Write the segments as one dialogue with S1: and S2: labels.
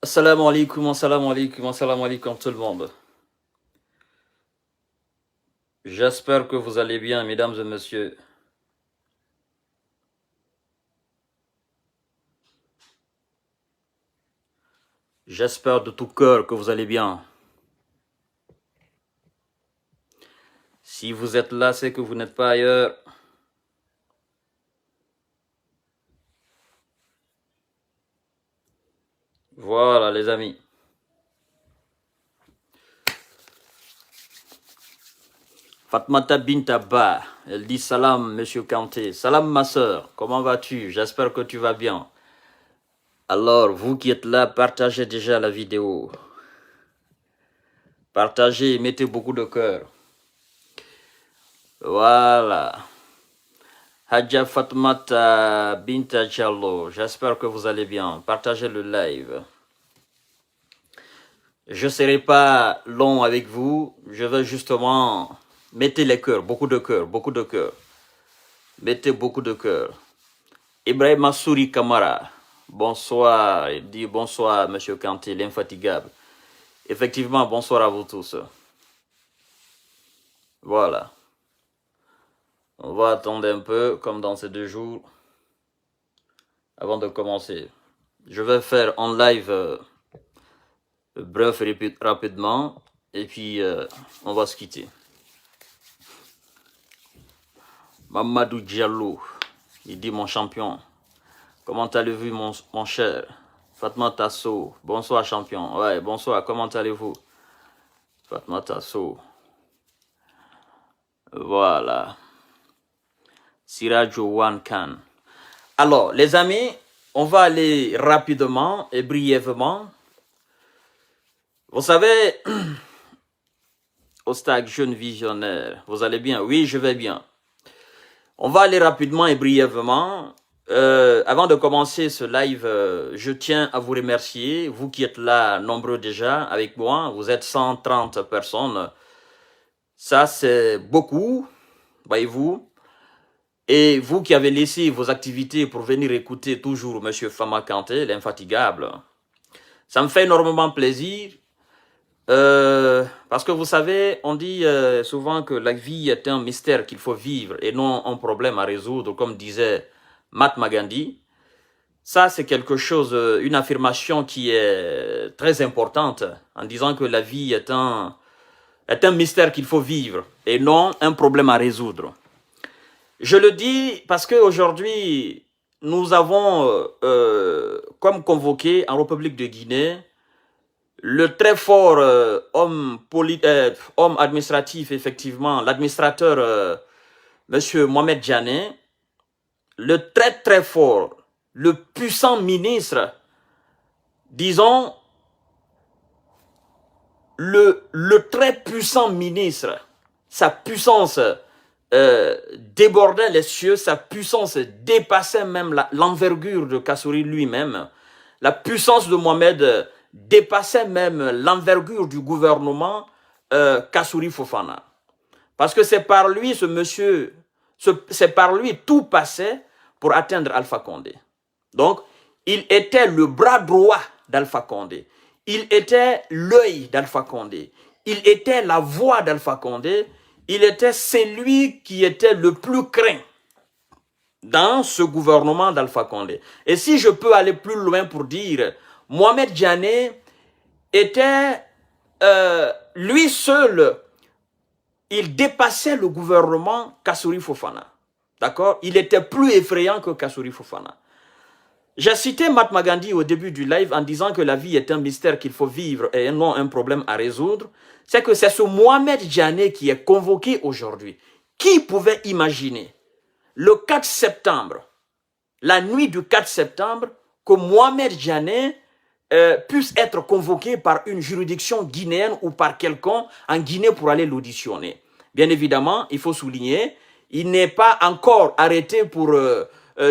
S1: Assalamu alaikum tout le monde. J'espère que vous allez bien, mesdames et messieurs. J'espère de tout cœur que vous allez bien. Si vous êtes là, c'est que vous n'êtes pas ailleurs. Voilà, les amis. Fatmata Bintaba, elle dit salam, monsieur Kanté. Salam, ma soeur, comment vas-tu? J'espère que tu vas bien. Alors, vous qui êtes là, partagez déjà la vidéo. Partagez et mettez beaucoup de cœur. Voilà. Hadja Fatmata Binta Diallo, j'espère que vous allez bien. Partagez le live. Je ne serai pas long avec vous. Je vais justement... Mettez les cœurs, beaucoup de cœurs, beaucoup de cœurs. Mettez beaucoup de cœurs. Ibrahim Assouri Kamara, bonsoir. Il dit bonsoir, monsieur Kanté, l'infatigable. Effectivement, bonsoir à vous tous. Voilà. On va attendre un peu, comme dans ces 2 jours, avant de commencer. Je vais faire en live bref et rapidement, et puis on va se quitter. Mamadou Diallo, il dit mon champion. Comment allez-vous mon cher? Fatma Tasso, bonsoir champion. Ouais, bonsoir, comment allez-vous? Fatma Tasso. Voilà. Sirajo Wan Khan. Alors, les amis, on va aller rapidement et brièvement. Vous savez, Ostag, jeune visionnaire, vous allez bien? Oui, je vais bien. On va aller rapidement et brièvement. Avant de commencer ce live, je tiens à vous remercier, vous qui êtes là, nombreux déjà avec moi, vous êtes 130 personnes. Ça, c'est beaucoup, voyez-vous. Et vous qui avez laissé vos activités pour venir écouter toujours M. Fama Kanté, l'infatigable, ça me fait énormément plaisir. Parce que vous savez, on dit souvent que la vie est un mystère qu'il faut vivre et non un problème à résoudre, comme disait Mahatma Gandhi. Ça, c'est quelque chose, une affirmation qui est très importante en disant que la vie est un mystère qu'il faut vivre et non un problème à résoudre. Je le dis parce qu'aujourd'hui, nous avons comme convoqué en République de Guinée le très fort homme administratif, effectivement, l'administrateur M. Mohamed Djane, le très très fort, le puissant ministre, disons, le très puissant ministre, sa puissance débordait les cieux, sa puissance dépassait même l'envergure de Kassouri lui-même, la puissance de Mohamed dépassait même l'envergure du gouvernement Kassouri Fofana. Parce que c'est par lui, ce monsieur, c'est par lui tout passait pour atteindre Alpha Condé. Donc, il était le bras droit d'Alpha Condé. Il était l'œil d'Alpha Condé. Il était la voix d'Alpha Condé. Il était celui qui était le plus craint dans ce gouvernement d'Alpha Condé. Et si je peux aller plus loin pour dire, Mohamed Djane était, lui seul, il dépassait le gouvernement Kassouri Fofana. D'accord? Il était plus effrayant que Kassouri Fofana. J'ai cité Mahatma Gandhi au début du live en disant que la vie est un mystère qu'il faut vivre et non un problème à résoudre. C'est que c'est ce Mohamed Djane qui est convoqué aujourd'hui, Qui pouvait imaginer le 4 septembre, la nuit du 4 septembre, que Mohamed Djane puisse être convoqué par une juridiction guinéenne ou par quelqu'un en Guinée pour aller l'auditionner? Bien évidemment, il faut souligner, il n'est pas encore arrêté pour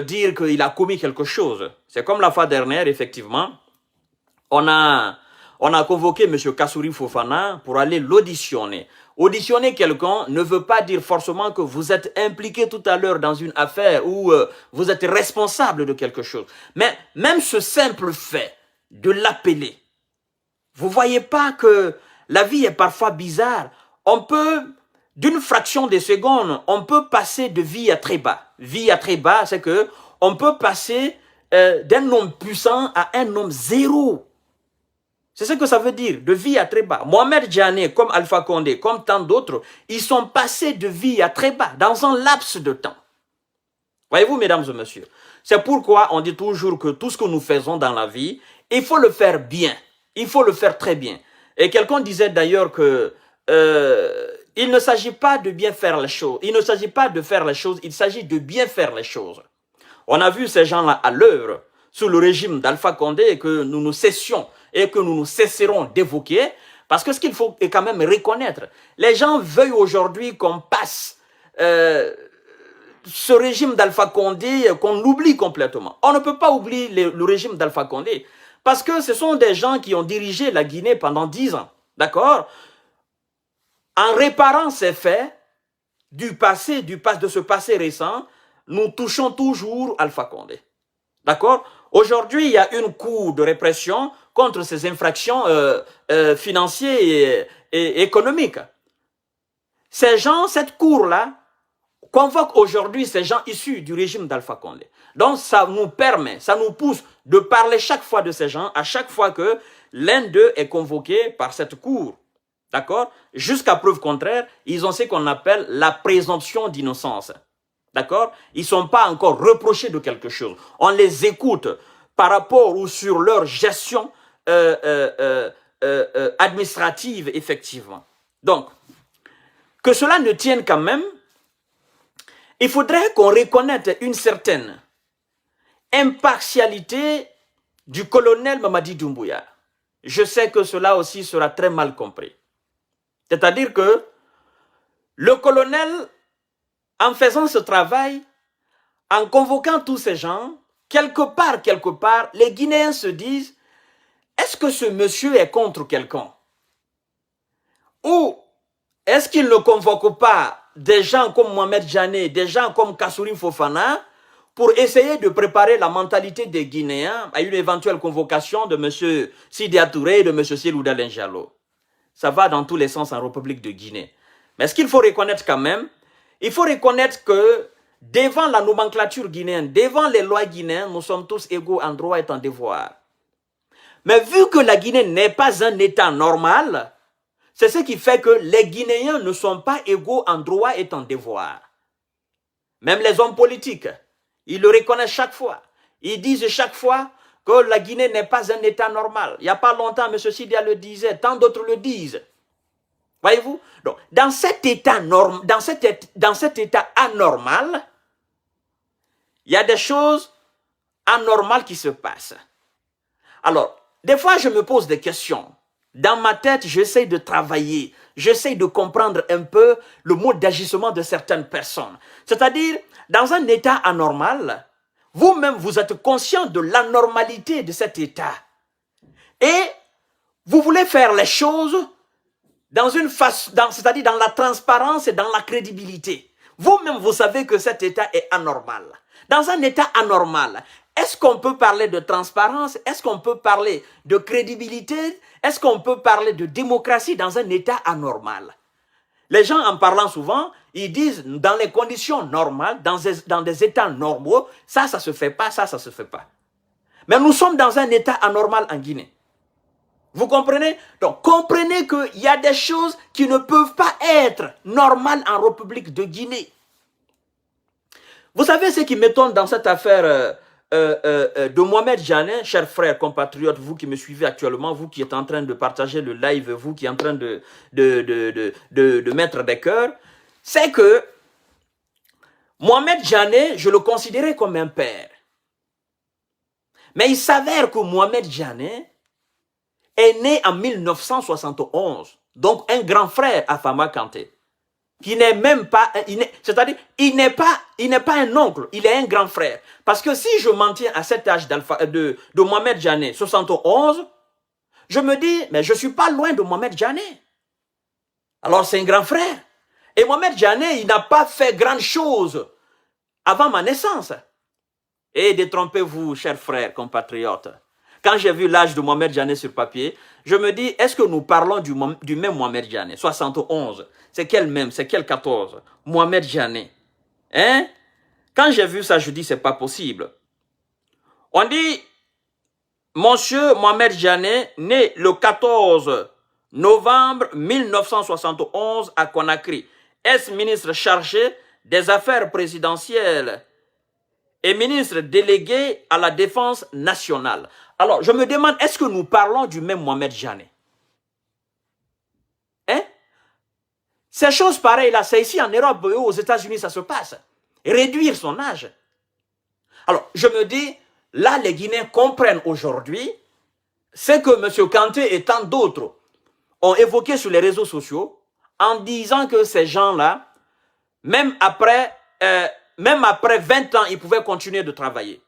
S1: dire qu'il a commis quelque chose. C'est comme la fois dernière, effectivement, on a convoqué M. Kassouri Fofana pour aller l'auditionner. Auditionner quelqu'un ne veut pas dire forcément que vous êtes impliqué tout à l'heure dans une affaire ou vous êtes responsable de quelque chose. Mais même ce simple fait de l'appeler, vous ne voyez pas que la vie est parfois bizarre. On peut, d'une fraction de seconde, on peut passer de vie à très bas. Vie à très bas, c'est que on peut passer d'un homme puissant à un homme zéro. C'est ce que ça veut dire, de vie à très bas. Mohamed Djane, comme Alpha Condé, comme tant d'autres, ils sont passés de vie à très bas dans un laps de temps. Voyez-vous, mesdames et messieurs, c'est pourquoi on dit toujours que tout ce que nous faisons dans la vie, il faut le faire bien. Il faut le faire très bien. Et quelqu'un disait d'ailleurs que il ne s'agit pas de bien faire les choses. Il ne s'agit pas de faire les choses, il s'agit de bien faire les choses. On a vu ces gens-là à l'œuvre sous le régime d'Alpha Condé et que nous nous cessions et que nous nous cesserons d'évoquer, parce que ce qu'il faut quand même reconnaître, les gens veulent aujourd'hui qu'on passe ce régime d'Alpha Condé, qu'on l'oublie complètement. On ne peut pas oublier le régime d'Alpha Condé, parce que ce sont des gens qui ont dirigé la Guinée pendant 10 ans, d'accord? En réparant ces faits du passé, de ce passé récent, nous touchons toujours Alpha Condé. D'accord? Aujourd'hui, il y a une cour de répression contre ces infractions financières et économiques. Ces gens, cette cour-là, convoque aujourd'hui ces gens issus du régime d'Alpha Condé. Donc, ça nous permet, ça nous pousse de parler chaque fois de ces gens, à chaque fois que l'un d'eux est convoqué par cette cour. D'accord? Jusqu'à preuve contraire, ils ont ce qu'on appelle la présomption d'innocence. D'accord? Ils ne sont pas encore reprochés de quelque chose. On les écoute par rapport ou sur leur gestion administrative, effectivement. Donc, que cela ne tienne quand même, il faudrait qu'on reconnaisse une certaine impartialité du colonel Mamadi Doumbouya. Je sais que cela aussi sera très mal compris. C'est-à-dire que le colonel, en faisant ce travail, en convoquant tous ces gens, quelque part, les Guinéens se disent, est-ce que ce monsieur est contre quelqu'un? Ou est-ce qu'il ne convoque pas des gens comme Mohamed Djane, des gens comme Kassouri Fofana, pour essayer de préparer la mentalité des Guinéens à une éventuelle convocation de M. Sidia Touré et de M. Selouda Lenjalo? Ça va dans tous les sens en République de Guinée. Mais ce qu'il faut reconnaître quand même, il faut reconnaître que devant la nomenclature guinéenne, devant les lois guinéennes, nous sommes tous égaux en droit et en devoir. Mais vu que la Guinée n'est pas un État normal, c'est ce qui fait que les Guinéens ne sont pas égaux en droit et en devoir. Même les hommes politiques, ils le reconnaissent chaque fois. Ils disent chaque fois que la Guinée n'est pas un État normal. Il n'y a pas longtemps, M. Sidia le disait, tant d'autres le disent. Voyez-vous? Donc, dans cet état anormal, il y a des choses anormales qui se passent. Alors, des fois, je me pose des questions. Dans ma tête, j'essaie de travailler, j'essaie de comprendre un peu le mode d'agissement de certaines personnes. C'est-à-dire, dans un état anormal, vous-même, vous êtes conscient de l'anormalité de cet état. Et vous voulez faire les choses c'est-à-dire dans la transparence et dans la crédibilité. Vous-même, vous savez que cet état est anormal. Dans un état anormal, est-ce qu'on peut parler de transparence? Est-ce qu'on peut parler de crédibilité? Est-ce qu'on peut parler de démocratie dans un état anormal? Les gens, en parlant souvent, ils disent, dans les conditions normales, dans des états normaux, ça se fait pas, ça se fait pas. Mais nous sommes dans un état anormal en Guinée. Vous comprenez? Donc, comprenez qu'il y a des choses qui ne peuvent pas être normales en République de Guinée. Vous savez ce qui m'étonne dans cette affaire de Mohamed Djane, chers frères compatriotes, vous qui me suivez actuellement, vous qui êtes en train de partager le live, vous qui êtes en train de mettre des cœurs, c'est que Mohamed Djané, je le considérais comme un père. Mais il s'avère que Mohamed Djané est né en 1971, donc un grand frère à Fama Kanté, qui n'est même pas, c'est-à-dire, il n'est pas un oncle, il est un grand frère. Parce que si je m'en tiens à cet âge de Mohamed Djané, 71, je me dis, mais je ne suis pas loin de Mohamed Djané. Alors c'est un grand frère. Et Mohamed Djané, il n'a pas fait grande chose avant ma naissance. Et détrompez-vous, chers frères, compatriotes. Quand j'ai vu l'âge de Mohamed Djané sur papier, je me dis, est-ce que nous parlons du même Mohamed Djané? 71. C'est quel même? C'est quel 14? Mohamed Djané. Hein? Quand j'ai vu ça, je dis, c'est pas possible. On dit, monsieur Mohamed Djané, né le 14 novembre 1971 à Conakry, ex-ministre chargé des affaires présidentielles et ministre délégué à la défense nationale. Alors, je me demande, est-ce que nous parlons du même Mohamed Djané? Hein? Ces choses pareilles-là, c'est ici en Europe, aux États-Unis, ça se passe. Réduire son âge. Alors, je me dis, là, les Guinéens comprennent aujourd'hui ce que M. Kanté et tant d'autres ont évoqué sur les réseaux sociaux en disant que ces gens-là, même après 20 ans, ils pouvaient continuer de travailler.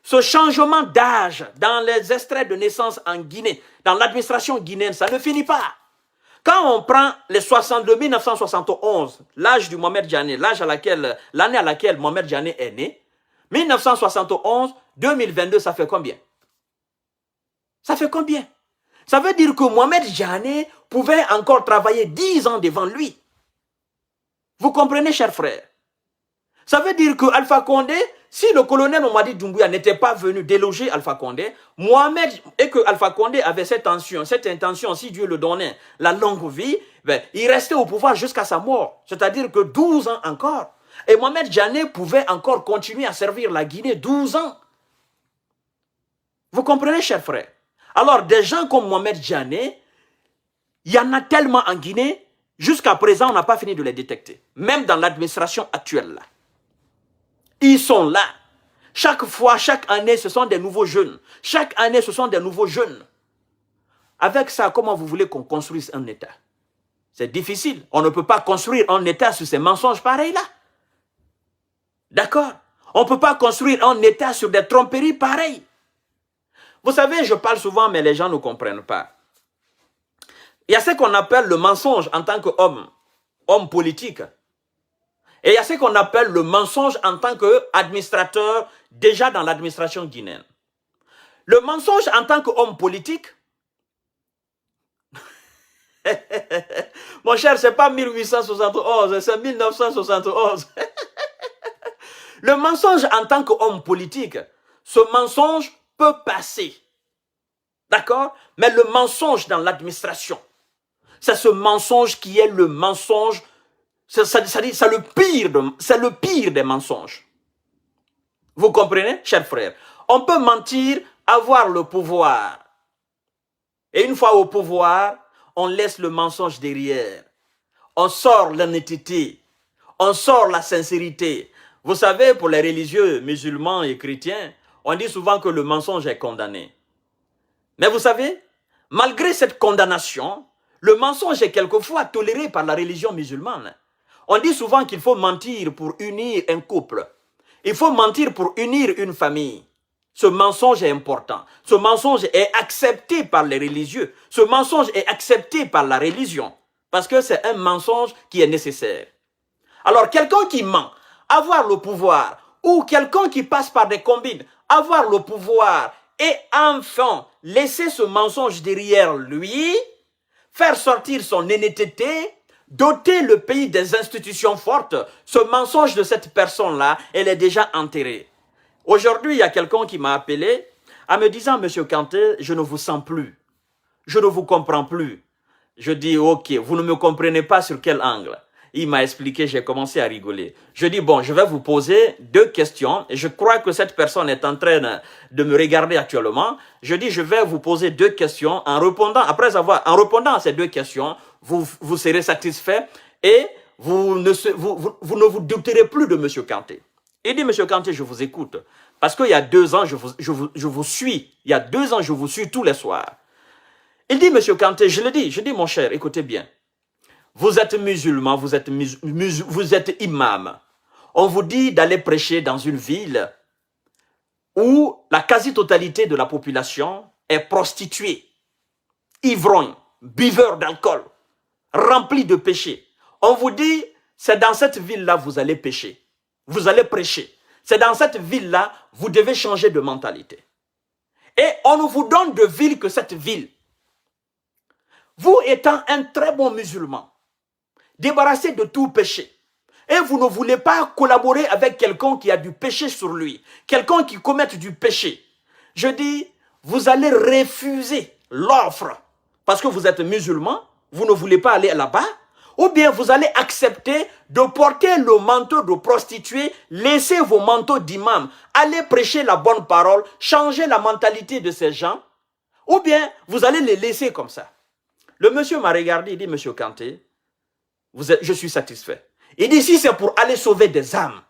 S1: Ce changement d'âge dans les extraits de naissance en Guinée, dans l'administration guinéenne, ça ne finit pas. Quand on prend les 62 1971, l'âge du Mohamed Djané, l'année à laquelle Mohamed Djané est né, 1971, 2022, ça fait combien? Ça fait combien? Ça veut dire que Mohamed Djané pouvait encore travailler 10 ans devant lui. Vous comprenez, chers frères? Ça veut dire que Alpha Condé, si le colonel Mamadi Doumbouya n'était pas venu déloger Alpha Condé, et que Alpha Condé avait cette intention, si Dieu le donnait, la longue vie, ben, il restait au pouvoir jusqu'à sa mort. C'est-à-dire que 12 ans encore. Et Mohamed Djané pouvait encore continuer à servir la Guinée 12 ans. Vous comprenez, chers frères? Alors, des gens comme Mohamed Djané, il y en a tellement en Guinée, jusqu'à présent, on n'a pas fini de les détecter. Même dans l'administration actuelle, là. Ils sont là. Chaque fois, chaque année, ce sont des nouveaux jeunes. Chaque année, ce sont des nouveaux jeunes. Avec ça, comment vous voulez qu'on construise un État? C'est difficile. On ne peut pas construire un État sur ces mensonges pareils-là. D'accord? On ne peut pas construire un État sur des tromperies pareilles. Vous savez, je parle souvent, mais les gens ne comprennent pas. Il y a ce qu'on appelle le mensonge en tant qu'homme, homme politique. Et il y a ce qu'on appelle le mensonge en tant qu'administrateur, déjà dans l'administration guinéenne. Le mensonge en tant qu'homme politique, mon cher, ce n'est pas 1871, c'est 1971. Le mensonge en tant qu'homme politique, ce mensonge peut passer. D'accord? Mais le mensonge dans l'administration, c'est ce mensonge qui est le mensonge. C'est le pire des mensonges. Vous comprenez, chers frères? On peut mentir, avoir le pouvoir. Et une fois au pouvoir, on laisse le mensonge derrière. On sort l'honnêteté. On sort la sincérité. Vous savez, pour les religieux musulmans et chrétiens, on dit souvent que le mensonge est condamné. Mais vous savez, malgré cette condamnation, le mensonge est quelquefois toléré par la religion musulmane. On dit souvent qu'il faut mentir pour unir un couple. Il faut mentir pour unir une famille. Ce mensonge est important. Ce mensonge est accepté par les religieux. Ce mensonge est accepté par la religion. Parce que c'est un mensonge qui est nécessaire. Alors, quelqu'un qui ment, avoir le pouvoir, ou quelqu'un qui passe par des combines, avoir le pouvoir, et enfin laisser ce mensonge derrière lui, faire sortir son honnêteté, doter le pays des institutions fortes, ce mensonge de cette personne-là, elle est déjà enterrée. Aujourd'hui, il y a quelqu'un qui m'a appelé en me disant, Monsieur Kanté, je ne vous sens plus. Je ne vous comprends plus. Je dis, ok, vous ne me comprenez pas sur quel angle. Il m'a expliqué, j'ai commencé à rigoler. Je dis, bon, je vais vous poser 2 questions. Et je crois que cette personne est en train de me regarder actuellement. Je dis, je vais vous poser 2 questions. En répondant à ces 2 questions, vous serez satisfait. Et vous ne vous douterez plus de M. Kanté. Il dit, M. Kanté, je vous écoute. Parce qu'il y a 2 ans, je vous suis. Il y a 2 ans, je vous suis tous les soirs. Il dit, M. Kanté, je dis, mon cher, écoutez bien. Vous êtes musulman, vous êtes imam. On vous dit d'aller prêcher dans une ville où la quasi-totalité de la population est prostituée, ivrogne, buveur d'alcool, rempli de péchés. On vous dit, c'est dans cette ville-là vous allez pécher. Vous allez prêcher. C'est dans cette ville-là, vous devez changer de mentalité. Et on ne vous donne de ville que cette ville. Vous étant un très bon musulman, débarrassé de tout péché, et vous ne voulez pas collaborer avec quelqu'un qui a du péché sur lui, quelqu'un qui commet du péché, je dis, vous allez refuser l'offre parce que vous êtes musulman, vous ne voulez pas aller là-bas, ou bien vous allez accepter de porter le manteau de prostituée, laisser vos manteaux d'imam, aller prêcher la bonne parole, changer la mentalité de ces gens, ou bien vous allez les laisser comme ça. Le monsieur m'a regardé, il dit, monsieur Kanté, je suis satisfait. Il dit, si c'est pour aller sauver des âmes,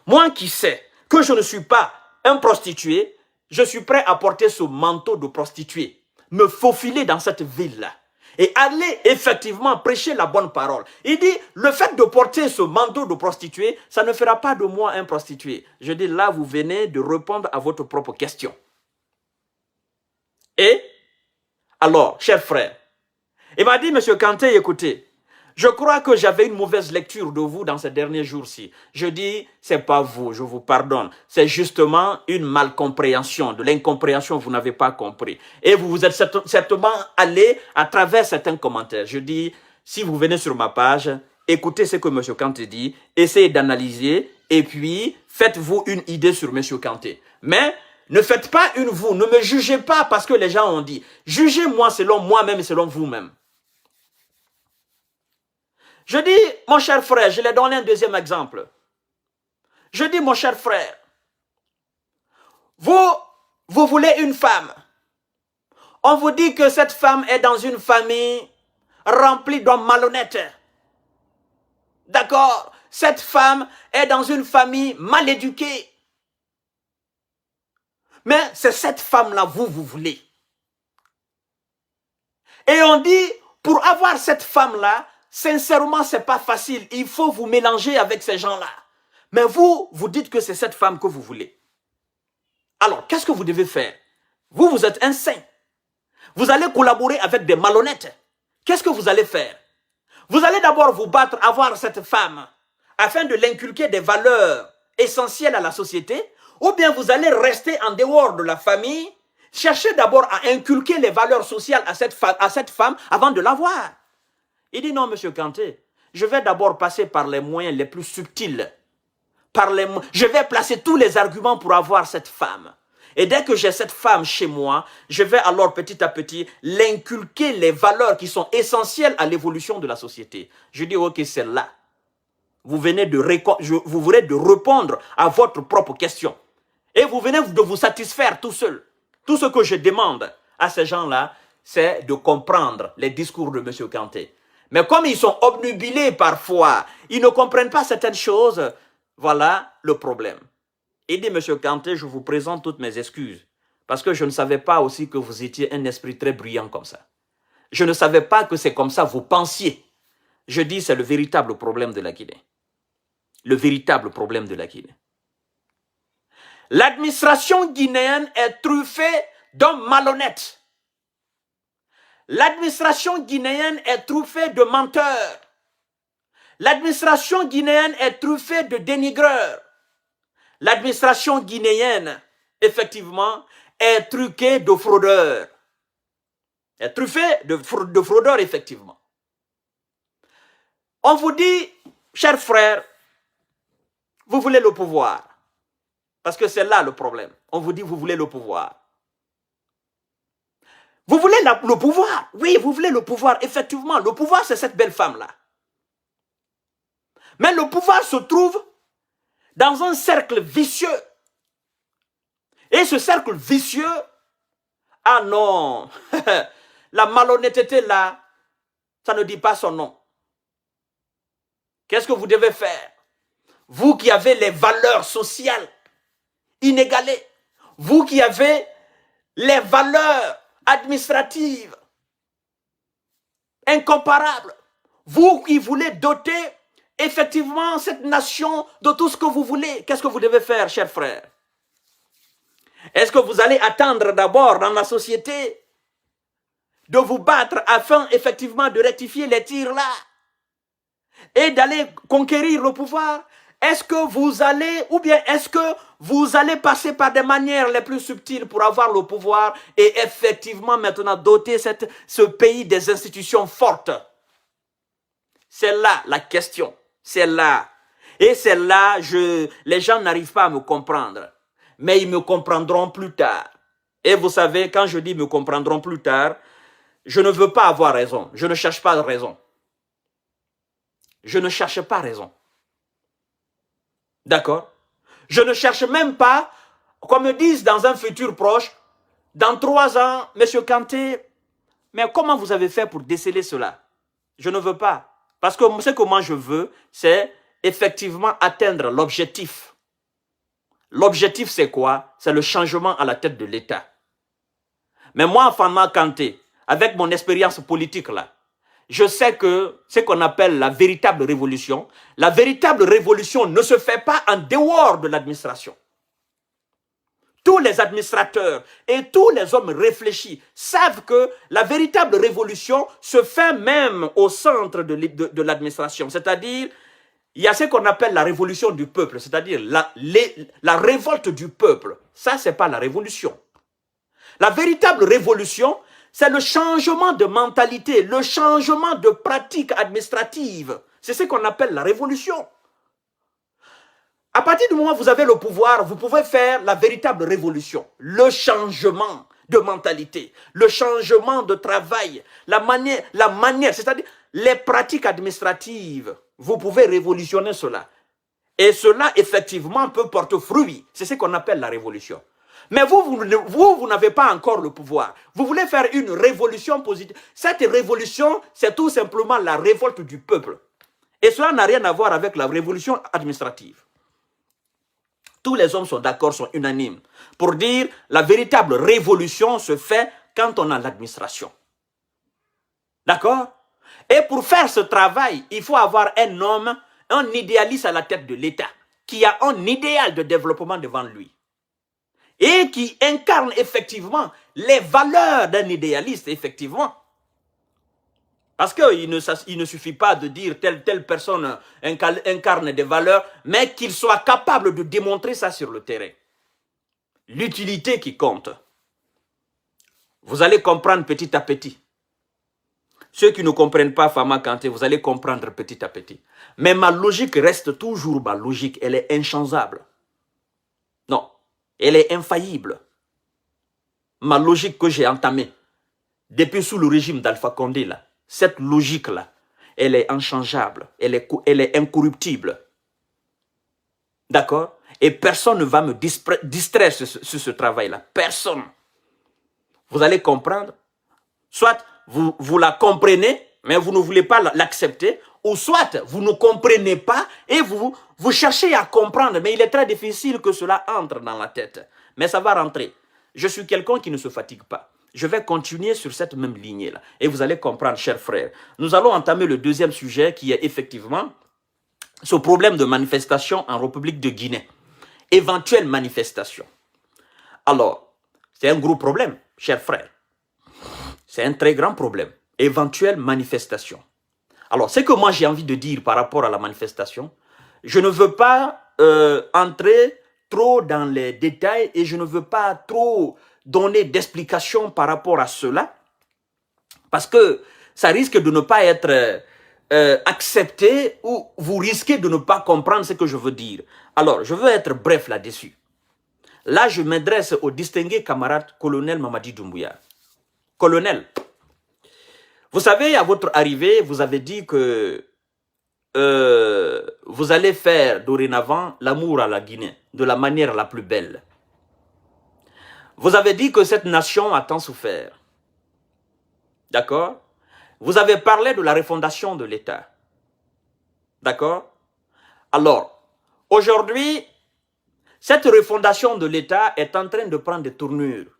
S1: moi qui sais que je ne suis pas un prostitué, je suis prêt à porter ce manteau de prostituée, me faufiler dans cette ville-là et aller effectivement prêcher la bonne parole. Il dit, le fait de porter ce manteau de prostituée, ça ne fera pas de moi un prostitué. Je dis, là, vous venez de répondre à votre propre question. Et, alors, cher frère, il m'a dit, monsieur Kanté, écoutez, je crois que j'avais une mauvaise lecture de vous dans ces derniers jours-ci. Je dis, c'est pas vous, je vous pardonne. C'est justement une malcompréhension, de l'incompréhension, vous n'avez pas compris. Et vous vous êtes certainement allé à travers certains commentaires. Je dis, si vous venez sur ma page, écoutez ce que M. Kanté dit, essayez d'analyser, et puis faites-vous une idée sur M. Kanté. Mais ne faites pas une vous, ne me jugez pas parce que les gens ont dit. Jugez-moi selon moi-même et selon vous-même. Je dis, mon cher frère, je l'ai donné un deuxième exemple. Je dis, mon cher frère, vous voulez une femme. On vous dit que cette femme est dans une famille remplie d'hommes malhonnêtes. D'accord? Cette femme est dans une famille mal éduquée. Mais c'est cette femme-là, vous voulez. Et on dit, pour avoir cette femme-là, sincèrement, ce n'est pas facile. Il faut vous mélanger avec ces gens-là. Mais vous dites que c'est cette femme que vous voulez. Alors, qu'est-ce que vous devez faire? Vous êtes un saint. Vous allez collaborer avec des malhonnêtes. Qu'est-ce que vous allez faire? Vous allez d'abord vous battre, avoir cette femme, afin de l'inculquer des valeurs essentielles à la société, ou bien vous allez rester en dehors de la famille, chercher d'abord à inculquer les valeurs sociales à cette femme avant de l'avoir. Il dit non, monsieur Kanté, je vais d'abord passer par les moyens les plus subtils. Je vais placer tous les arguments pour avoir cette femme. Et dès que j'ai cette femme chez moi, je vais alors petit à petit l'inculquer les valeurs qui sont essentielles à l'évolution de la société. Je dis ok, c'est là. Vous venez de répondre à votre propre question. Et vous venez de vous satisfaire tout seul. Tout ce que je demande à ces gens-là, c'est de comprendre les discours de M. Kanté. Mais comme ils sont obnubilés parfois, ils ne comprennent pas certaines choses, voilà le problème. Il dit, M. Kanté, je vous présente toutes mes excuses, parce que je ne savais pas aussi que vous étiez un esprit très bruyant comme ça. Je ne savais pas que c'est comme ça vous pensiez. Je dis, c'est le véritable problème de la Guinée. Le véritable problème de la Guinée. L'administration guinéenne est truffée d'hommes malhonnêtes. L'administration guinéenne est truffée de menteurs. L'administration guinéenne est truffée de dénigreurs. L'administration guinéenne, effectivement, est truquée de fraudeurs. Est truffée de fraudeurs, effectivement. On vous dit, chers frères, vous voulez le pouvoir. Parce que c'est là le problème. On vous dit, vous voulez le pouvoir. Vous voulez le pouvoir? Oui, vous voulez le pouvoir. Effectivement, le pouvoir, c'est cette belle femme-là. Mais le pouvoir se trouve dans un cercle vicieux. Et ce cercle vicieux, ah non, la malhonnêteté là, ça ne dit pas son nom. Qu'est-ce que vous devez faire? Vous qui avez les valeurs sociales inégalées, vous qui avez les valeurs administratives incomparables, vous qui voulez doter effectivement cette nation de tout ce que vous voulez, qu'est-ce que vous devez faire, chers frères? Est-ce que vous allez attendre d'abord dans la société de vous battre afin effectivement de rectifier les tirs là et d'aller conquérir le pouvoir? Est-ce que vous allez, ou bien est-ce que vous allez passer par des manières les plus subtiles pour avoir le pouvoir et effectivement maintenant doter ce pays des institutions fortes? C'est là la question. C'est là. Et c'est là, les gens n'arrivent pas à me comprendre. Mais ils me comprendront plus tard. Et vous savez, quand je dis me comprendront plus tard, je ne veux pas avoir raison. Je ne cherche pas de raison. Je ne cherche pas raison. D'accord? Je ne cherche même pas, qu'on me dise dans un futur proche, dans 3 ans, Monsieur Kanté, mais comment vous avez fait pour déceler cela? Je ne veux pas. Parce que ce que moi je veux, c'est effectivement atteindre l'objectif. L'objectif, c'est quoi? C'est le changement à la tête de l'État. Mais moi, Fama Kanté, avec mon expérience politique là, je sais que ce qu'on appelle la véritable révolution ne se fait pas en dehors de l'administration. Tous les administrateurs et tous les hommes réfléchis savent que la véritable révolution se fait même au centre de l'administration. C'est-à-dire, il y a ce qu'on appelle la révolution du peuple, c'est-à-dire la révolte du peuple. Ça, ce n'est pas la révolution. La véritable révolution, c'est le changement de mentalité, le changement de pratique administrative. C'est ce qu'on appelle la révolution. À partir du moment où vous avez le pouvoir, vous pouvez faire la véritable révolution. Le changement de mentalité, le changement de travail, la manière, c'est-à-dire les pratiques administratives. Vous pouvez révolutionner cela. Et cela, effectivement, peut porter fruit. C'est ce qu'on appelle la révolution. Mais vous n'avez pas encore le pouvoir. Vous voulez faire une révolution positive. Cette révolution, c'est tout simplement la révolte du peuple. Et cela n'a rien à voir avec la révolution administrative. Tous les hommes sont d'accord, sont unanimes pour dire la véritable révolution se fait quand on a l'administration. D'accord? Et pour faire ce travail, il faut avoir un homme, un idéaliste à la tête de l'État, qui a un idéal de développement devant lui. Et qui incarne effectivement les valeurs d'un idéaliste, effectivement. Parce qu'il ne suffit pas de dire telle personne incarne des valeurs, mais qu'il soit capable de démontrer ça sur le terrain. L'utilité qui compte. Vous allez comprendre petit à petit. Ceux qui ne comprennent pas Fama Kanté, vous allez comprendre petit à petit. Mais ma logique reste toujours ma logique, elle est inchangeable. Non. Elle est infaillible. Ma logique que j'ai entamée depuis sous le régime d'Alpha Condé, là, cette logique-là, elle est inchangeable, elle est incorruptible. D'accord? Et personne ne va me distraire sur ce travail-là. Personne. Vous allez comprendre. Soit vous la comprenez, mais vous ne voulez pas l'accepter, ou soit vous ne comprenez pas et vous cherchez à comprendre, mais il est très difficile que cela entre dans la tête. Mais ça va rentrer. Je suis quelqu'un qui ne se fatigue pas. Je vais continuer sur cette même lignée-là. Et vous allez comprendre, chers frères. Nous allons entamer le deuxième sujet qui est effectivement ce problème de manifestation en République de Guinée. Éventuelle manifestation. Alors, c'est un gros problème, chers frères. C'est un très grand problème. Éventuelle manifestation. Alors, ce que moi j'ai envie de dire par rapport à la manifestation, je ne veux pas entrer trop dans les détails et je ne veux pas trop donner d'explications par rapport à cela parce que ça risque de ne pas être accepté ou vous risquez de ne pas comprendre ce que je veux dire. Alors, je veux être bref là-dessus. Là, je m'adresse au distingué camarade colonel Mamadi Doumbouya. Colonel, vous savez, à votre arrivée, vous avez dit que vous allez faire dorénavant l'amour à la Guinée de la manière la plus belle. Vous avez dit que cette nation a tant souffert. D'accord? Vous avez parlé de la refondation de l'État. D'accord? Alors, aujourd'hui, cette refondation de l'État est en train de prendre des tournures.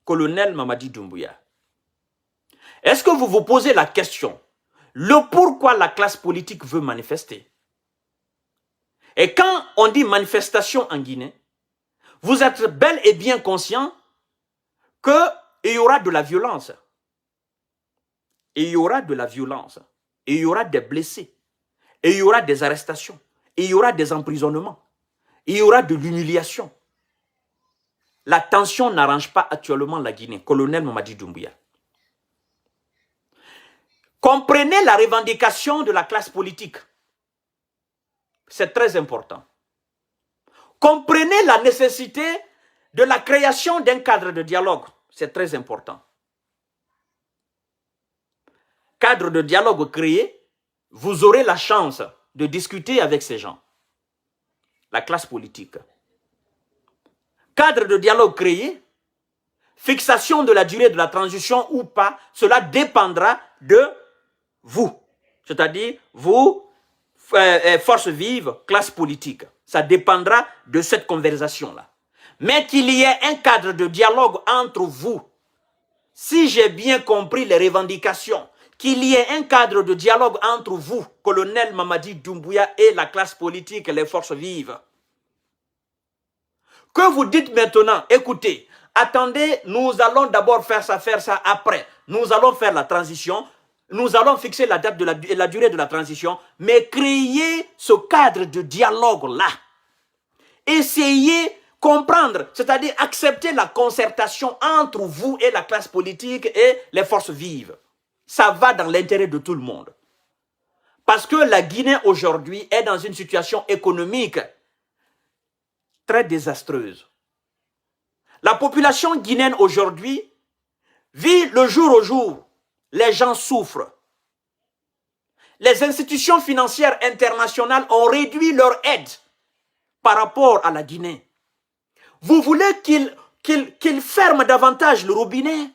S1: Colonel Mamadi Doumbouya, est-ce que vous vous posez la question, le pourquoi la classe politique veut manifester? Et quand on dit manifestation en Guinée, vous êtes bel et bien conscient qu'il y aura de la violence. Et il y aura de la violence. Et il y aura des blessés. Et il y aura des arrestations. Et il y aura des emprisonnements. Et il y aura de l'humiliation. La tension n'arrange pas actuellement la Guinée. Colonel Mamadi Doumbouya. Comprenez la revendication de la classe politique. C'est très important. Comprenez la nécessité de la création d'un cadre de dialogue. C'est très important. Cadre de dialogue créé, vous aurez la chance de discuter avec ces gens. La classe politique. Cadre de dialogue créé, fixation de la durée de la transition ou pas, cela dépendra de vous. C'est-à-dire, vous, force vive, classe politique. Ça dépendra de cette conversation-là. Mais qu'il y ait un cadre de dialogue entre vous, si j'ai bien compris les revendications, qu'il y ait un cadre de dialogue entre vous, colonel Mamadi Doumbouya, et la classe politique, les forces vives. Que vous dites maintenant, écoutez, attendez, nous allons d'abord faire ça après. Nous allons faire la transition, nous allons fixer la date de la durée de la transition, mais créer ce cadre de dialogue-là. Essayez comprendre, c'est-à-dire accepter la concertation entre vous et la classe politique et les forces vives. Ça va dans l'intérêt de tout le monde. Parce que la Guinée aujourd'hui est dans une situation économique très désastreuse. La population guinéenne aujourd'hui vit le jour au jour. Les gens souffrent. Les institutions financières internationales ont réduit leur aide par rapport à la Guinée. Vous voulez qu'ils ferment davantage le robinet?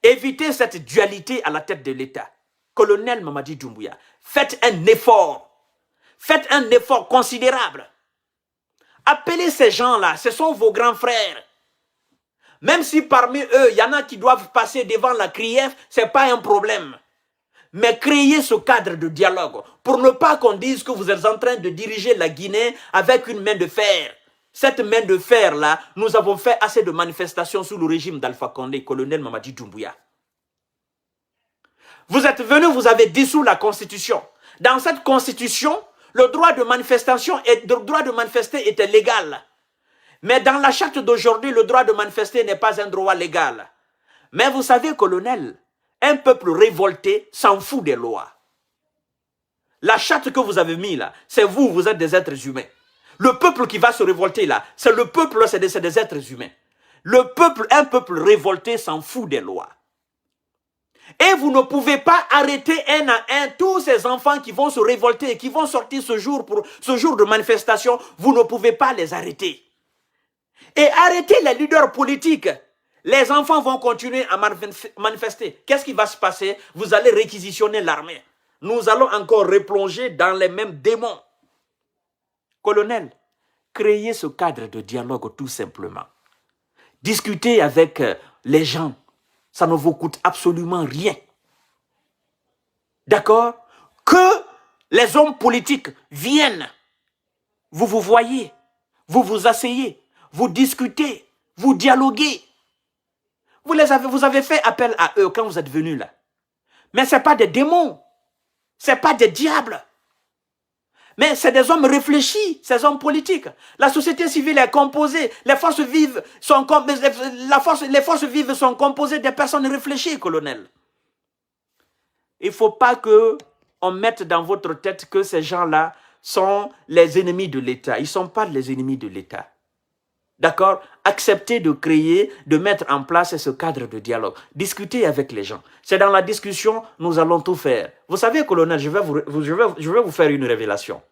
S1: Évitez cette dualité à la tête de l'État. Colonel Mamadi Doumbouya, faites un effort. Faites un effort considérable. Appelez ces gens-là, ce sont vos grands frères. Même si parmi eux, il y en a qui doivent passer devant la CRIEF, ce n'est pas un problème. Mais créez ce cadre de dialogue pour ne pas qu'on dise que vous êtes en train de diriger la Guinée avec une main de fer. Cette main de fer-là, nous avons fait assez de manifestations sous le régime d'Alpha Condé, colonel Mamadi Doumbouya. Vous êtes venu, vous avez dissous la Constitution. Dans cette Constitution, le droit de manifestation et le droit de manifester était légal. Mais dans la charte d'aujourd'hui, le droit de manifester n'est pas un droit légal. Mais vous savez, colonel, un peuple révolté s'en fout des lois. La charte que vous avez mise là, c'est vous, vous êtes des êtres humains. Le peuple qui va se révolter là, c'est le peuple, c'est des êtres humains. Le peuple, un peuple révolté s'en fout des lois. Et vous ne pouvez pas arrêter un à un tous ces enfants qui vont se révolter et qui vont sortir ce jour pour ce jour de manifestation. Vous ne pouvez pas les arrêter. Et arrêter les leaders politiques. Les enfants vont continuer à manifester. Qu'est-ce qui va se passer? Vous allez réquisitionner l'armée. Nous allons encore replonger dans les mêmes démons. Colonel, créez ce cadre de dialogue tout simplement. Discutez avec les gens. Ça ne vous coûte absolument rien. D'accord? Que les hommes politiques viennent. Vous vous voyez. Vous vous asseyez. Vous discutez. Vous dialoguez. Vous avez fait appel à eux quand vous êtes venus là. Mais ce n'est pas des démons. Ce n'est pas des diables. Mais c'est des hommes réfléchis, ces hommes politiques. La société civile est composée. Les forces vives sont composées de personnes réfléchies, colonel. Il ne faut pas qu'on mette dans votre tête que ces gens-là sont les ennemis de l'État. Ils ne sont pas les ennemis de l'État. D'accord? Acceptez de créer, de mettre en place ce cadre de dialogue. Discutez avec les gens. C'est dans la discussion, nous allons tout faire. Vous savez, colonel, je vais vous faire une révélation.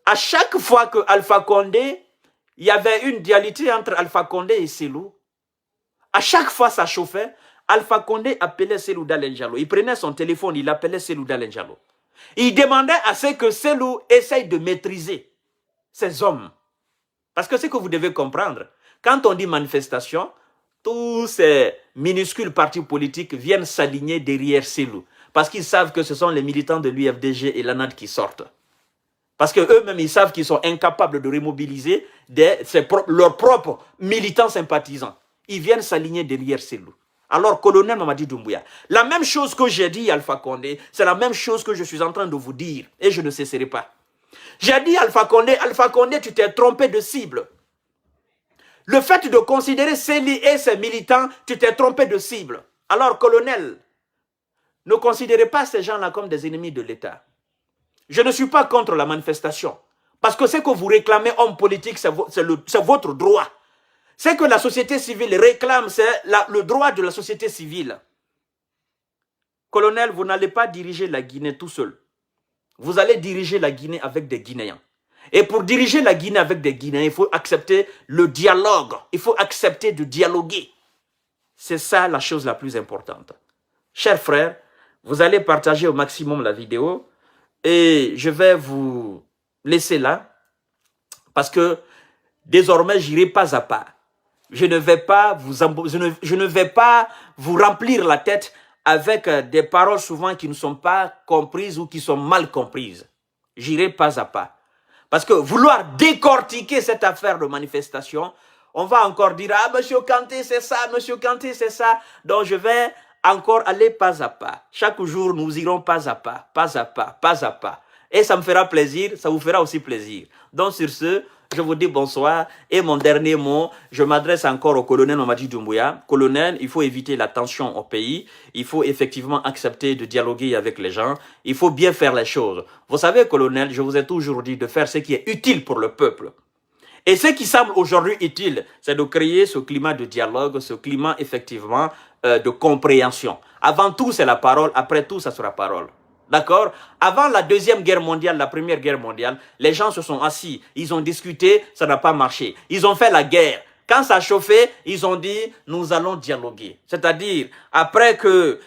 S1: À chaque fois que Alpha Condé, il y avait une dualité entre Alpha Condé et Selou, à chaque fois ça chauffait, Alpha Condé appelait Cellou Dalein Diallo. Il prenait son téléphone, il appelait Cellou Dalein Diallo. Il demandait à ce que Cellou essaye de maîtriser ces hommes. Parce que c'est que vous devez comprendre. Quand on dit manifestation, tous ces minuscules partis politiques viennent s'aligner derrière Cellou. Parce qu'ils savent que ce sont les militants de l'UFDG et l'ANAD qui sortent. Parce qu'eux-mêmes, ils savent qu'ils sont incapables de remobiliser leurs propres militants sympathisants. Ils viennent s'aligner derrière Cellou. Alors, colonel Mamadi Doumbouya, la même chose que j'ai dit à Alpha Condé, c'est la même chose que je suis en train de vous dire. Et je ne cesserai pas. J'ai dit à Alpha Condé, tu t'es trompé de cible. Le fait de considérer Célie et ses militants, tu t'es trompé de cible. Alors, colonel, ne considérez pas ces gens-là comme des ennemis de l'État. Je ne suis pas contre la manifestation. Parce que ce que vous réclamez, homme politique, c'est votre droit. Ce que la société civile réclame, c'est le droit de la société civile. Colonel, vous n'allez pas diriger la Guinée tout seul. Vous allez diriger la Guinée avec des Guinéens. Et pour diriger la Guinée avec des Guinéens, il faut accepter le dialogue. Il faut accepter de dialoguer. C'est ça la chose la plus importante. Chers frères, vous allez partager au maximum la vidéo. Et je vais vous laisser là. Parce que désormais, j'irai pas à pas. Je ne vais pas vous remplir la tête avec des paroles souvent qui ne sont pas comprises ou qui sont mal comprises. J'irai pas à pas. Parce que vouloir décortiquer cette affaire de manifestation, on va encore dire, ah, monsieur Kanté, c'est ça, monsieur Kanté, c'est ça. Donc, je vais encore aller pas à pas. Chaque jour, nous irons pas à pas, pas à pas, pas à pas. Et ça me fera plaisir, ça vous fera aussi plaisir. Donc, sur ce, je vous dis bonsoir. Et mon dernier mot, je m'adresse encore au colonel Mamadi Doumbouya. Colonel, il faut éviter la tension au pays. Il faut effectivement accepter de dialoguer avec les gens. Il faut bien faire les choses. Vous savez, colonel, je vous ai toujours dit de faire ce qui est utile pour le peuple. Et ce qui semble aujourd'hui utile, c'est de créer ce climat de dialogue, ce climat effectivement de compréhension. Avant tout, c'est la parole. Après tout, ça sera parole. D'accord? Avant la Deuxième Guerre mondiale, la Première Guerre mondiale, les gens se sont assis, ils ont discuté, ça n'a pas marché. Ils ont fait la guerre. Quand ça a chauffé, ils ont dit, nous allons dialoguer. C'est-à-dire, après que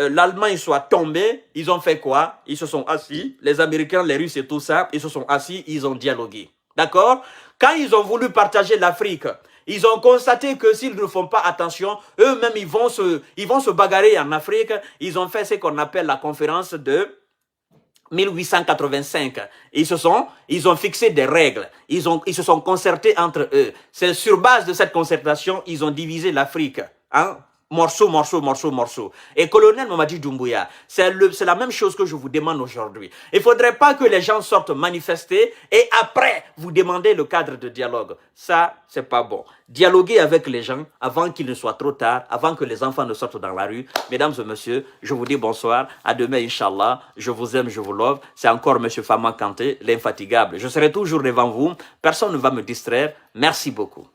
S1: l'Allemagne soit tombée, ils ont fait quoi? Ils se sont assis, les Américains, les Russes et tout ça, ils se sont assis, ils ont dialogué. D'accord? Quand ils ont voulu partager l'Afrique, ils ont constaté que s'ils ne font pas attention, eux-mêmes, ils vont se bagarrer en Afrique. Ils ont fait ce qu'on appelle la conférence de 1885. Ils ont fixé des règles. Ils se sont concertés entre eux. C'est sur base de cette concertation, ils ont divisé l'Afrique. Hein? Morceau, morceau, morceau, morceau. Et colonel Mamadi Doumbouya, c'est la même chose que je vous demande aujourd'hui. Il ne faudrait pas que les gens sortent manifester et après, vous demandez le cadre de dialogue. Ça, c'est pas bon. Dialoguer avec les gens avant qu'il ne soit trop tard, avant que les enfants ne sortent dans la rue. Mesdames et messieurs, je vous dis bonsoir. À demain, Inch'Allah. Je vous aime, je vous love. C'est encore M. Fama Kanté, l'infatigable. Je serai toujours devant vous. Personne ne va me distraire. Merci beaucoup.